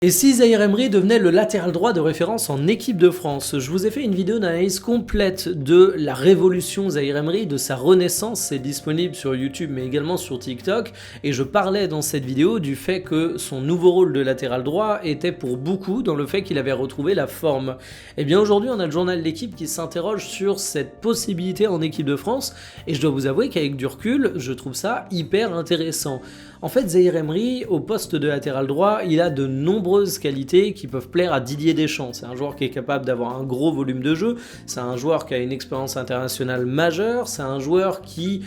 Et si Zahir Emery devenait le latéral droit de référence en équipe de France? Je vous ai fait une vidéo d'analyse complète de la révolution Zahir Emery, de sa renaissance, c'est disponible sur YouTube mais également sur TikTok, et je parlais dans cette vidéo du fait que son nouveau rôle de latéral droit était pour beaucoup dans le fait qu'il avait retrouvé la forme. Et bien aujourd'hui on a le journal d'équipe qui s'interroge sur cette possibilité en équipe de France, et je dois vous avouer qu'avec du recul, je trouve ça hyper intéressant. En fait, Zahir Emery, au poste de latéral droit, il a de nombreuses qualités qui peuvent plaire à Didier Deschamps. C'est un joueur qui est capable d'avoir un gros volume de jeu, c'est un joueur qui a une expérience internationale majeure, c'est un joueur qui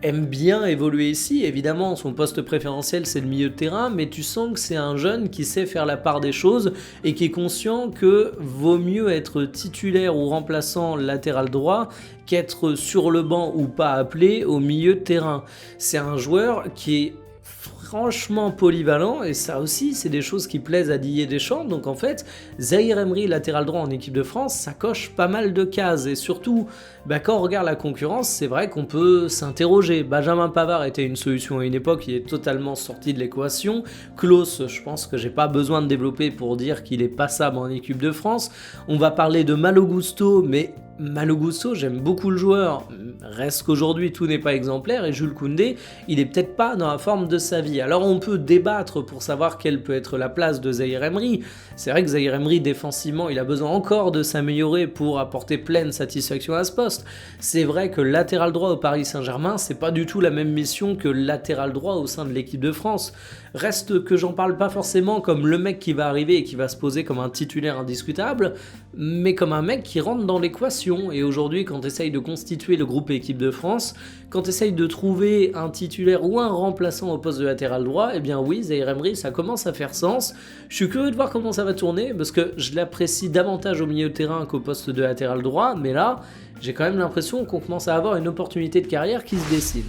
aime bien évoluer ici. Évidemment, son poste préférentiel, c'est le milieu de terrain, mais tu sens que c'est un jeune qui sait faire la part des choses et qui est conscient que vaut mieux être titulaire ou remplaçant latéral droit qu'être sur le banc ou pas appelé au milieu de terrain. C'est un joueur qui est franchement polyvalent, et ça aussi c'est des choses qui plaisent à Didier Deschamps. Donc en fait, Zahir Emery latéral droit en équipe de France, ça coche pas mal de cases, et surtout quand on regarde la concurrence, c'est vrai qu'on peut s'interroger. Benjamin Pavard était une solution à une époque, il est totalement sorti de l'équation. Klose, je pense que j'ai pas besoin de développer pour dire qu'il est passable en équipe de France. On va parler de Malo Gusto, mais Malo Gusto, j'aime beaucoup le joueur, reste qu'aujourd'hui tout n'est pas exemplaire, et Jules Koundé, il est peut-être pas dans la forme de sa vie. Alors on peut débattre pour savoir quelle peut être la place de Zahir Emery. C'est vrai que Zahir Emery défensivement, il a besoin encore de s'améliorer pour apporter pleine satisfaction à ce poste. C'est vrai que latéral droit au Paris Saint-Germain, c'est pas du tout la même mission que latéral droit au sein de l'équipe de France. Reste que j'en parle pas forcément comme le mec qui va arriver et qui va se poser comme un titulaire indiscutable, mais comme un mec qui rentre dans l'équation. Et aujourd'hui, quand tu essayes de constituer le groupe équipe de France, quand tu essayes de trouver un titulaire ou un remplaçant au poste de latéral droit, eh bien oui, Zahir Emery, ça commence à faire sens. Je suis curieux de voir comment ça va tourner, parce que je l'apprécie davantage au milieu de terrain qu'au poste de latéral droit, mais là, j'ai quand même l'impression qu'on commence à avoir une opportunité de carrière qui se dessine.